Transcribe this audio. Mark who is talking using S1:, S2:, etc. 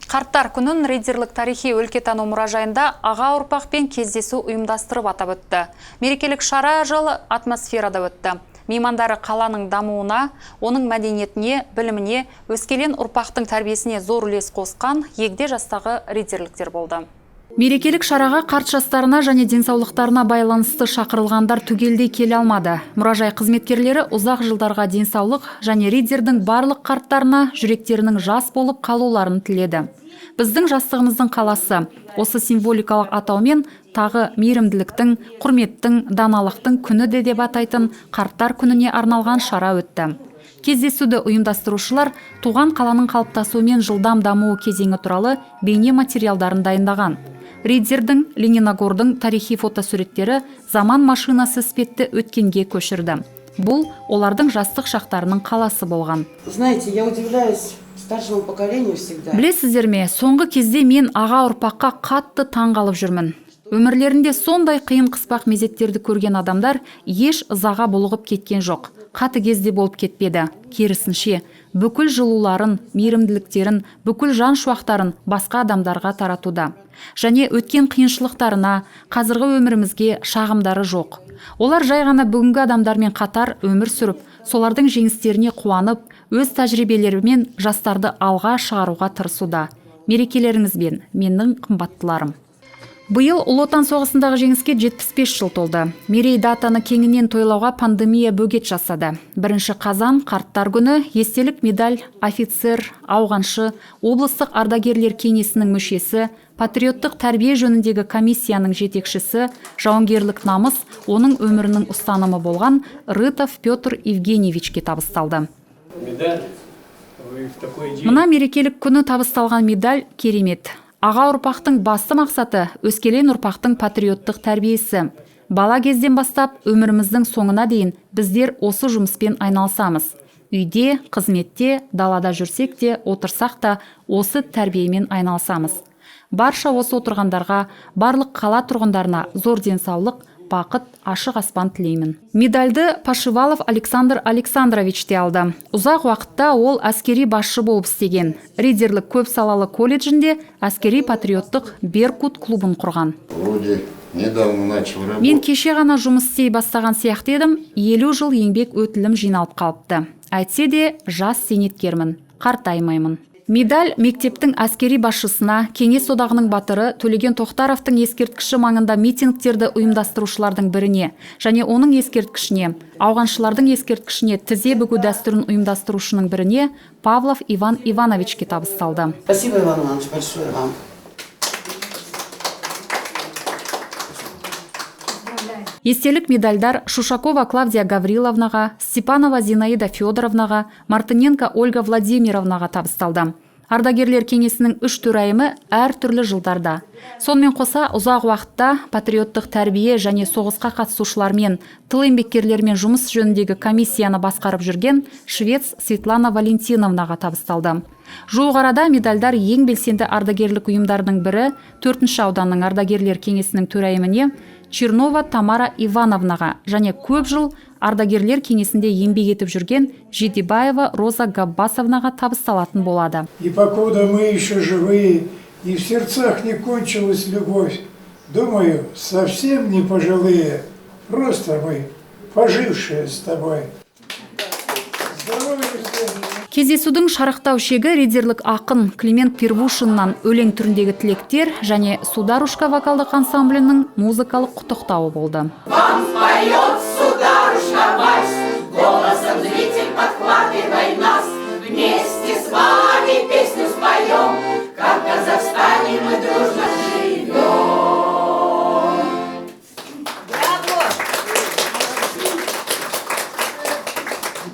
S1: Қарттар күнін Риддерлік тарихи өлкетану мұражайында аға ұрпақпен кездесу ұйымдастырып атап өтті. Мерекелік шара жылы атмосферада өтті. Меймандары қаланың дамуына, оның мәдениетіне, біліміне, өскелең ұрпақтың тәрбиесіне зор үлес қосқан егде жастағы риддерліктер болды. Мерекелік шараға қарт жастарына және денсаулықтарына байланысты шақырылғандар түгелдей келе алмады. Мұражай қызметкерлері ұзақ жылдарға денсаулық және риддердің барлық қарттарына жүректерінің жас болып қалуларын тіледі. Біздің жастығымыздың қаласы осы символикалық атаумен тағы мейірімділіктің, құрметтің, даналықтың күні деп атайтын қарттар күніне арналған шара өтті. Кездесуді ұйымдастырушылар туған қаланың қалыптасуымен жылдам дамуы кезеңі туралы бейне материалдарын дайындаған. Риддердің, Лениногордың тарихи фотосуреттері заман машинасы іспетті өткенге көшірді. Бұл олардың жастық шақтарының қаласы болған.
S2: Знаете, я удивляюсь старшему поколению всегда.
S1: Білесіздер ме, соңғы кезде мен аға ұрпаққа қатты таңғалып жүрмін. Өмірлерінде сондай қиын қыспақ мезеттерді көрген адамдар еш ызаға булығып кеткен жоқ. Қатыгезде болып кетпеді. Керісінше, бүкіл жылуларын, мейірімділіктерін, бүкіл жан шуақтарын басқа адамдарға таратуда. Және өткен қиыншылықтарына, қазіргі өмірімізге шағымдары жоқ. Олар жай ғана бүгінгі адамдармен қатар өмір сүріп, солардың жеңістеріне қуанып, өз тәжірибелерімен жастарды алға шығаруға тырысуда. Мерекелеріңізбен, менің қымбаттыларым. Биыл Ұлы Отан соғысындағы жеңіске 75 жыл толды. Мерей датаны кеңінен тойлауға пандемия бөгет жасады. 1 қазан қарттар күні естелік медаль офицер, ауғаншы, облыстық ардагерлер кеңесінің мүшесі, патриоттық тәрбие жөніндегі комиссияның жетекшісі, жауынгерлік намыс, оның өмірінің ұстанымы болған Рытов Петр Евгеньевичке табысталды. Мына мерекелік күні табысталған медаль керемет. Аға ұрпақтың басты мақсаты өскелең ұрпақтың патриоттық тәрбиесі. Бала кезден бастап өміріміздің соңына дейін біздер осы жұмыспен айналысамыз. Үйде, қызметте, далада жүрсек те, отырсақ та осы тәрбиемен айналысамыз. Барша осы отырғандарға, барлық қала тұрғындарына зор денсаулық, бақыт, ашық аспан тілеймін. Медальды Пашивалов Александр Александрович те алды. Ұзақ уақытта ол әскери басшы болып істеген. Риддерлік көп салалы колледжінде әскери патриоттық Беркут клубын құрған. Мен кеше ғана жұмыс істей бастаған сияқты едім, 50 жыл еңбек өтілім жиналып қалыпты. Әйтсе де жас зейнеткермін, қартаймаймын. Медаль мектептің әскери басшысына, Кеңес одағының батыры Төлеген Тоқтаровтың ескерткіші маңында митингтерді ұйымдастырушылардың біріне, және оның ескерткішіне, ауғаншылардың ескерткішіне тізе бүгу дәстүрін ұйымдастырушының біріне Павлов Иван Ивановичке табысталды.
S2: Спасибо, Иван Иванович, большое вам.
S1: Естелік медальдар Шушакова Клавдия Гавриловнаға, Степанова Зинаида Федоровнаға, Мартыненко Ольга Владимировнаға табысталды. Ардагерлер кеңесінің 3 төрайымы әр түрлі жылдарда. Сонымен қоса ұзақ уақытта патриоттық тәрбие және соғысқа қатысушылармен, тыл еңбеккерлермен жұмыс жөніндегі комиссияны басқарып жүрген швец Светлана Валентиновнаға табысталды. Жуық арада медальдар ең белсенді ардагерлік ұйымдардың бірі 4-ші ауданның ардагерлер кеңесінің төрайыміне Чернова Тамара Ивановнаға және көп жыл ардагерлер кеңесінде еңбек етіп жүрген Жидебаева Роза Габбасовнаға табысталатын болады.
S3: И покуда мы еще живые, и в сердцах не кончилась любовь, думаю, совсем не пожилые, просто мы, пожившие с тобой.
S1: Кездесудің шарықтау шегі риддерлік ақын Климент Первушиннан өлең түріндегі тілектер және Сударушка вокалдық ансамблінің музыкалық құттықтауы болды.
S4: Вам поет Сударушка вальс, голосом зритель подхватывай на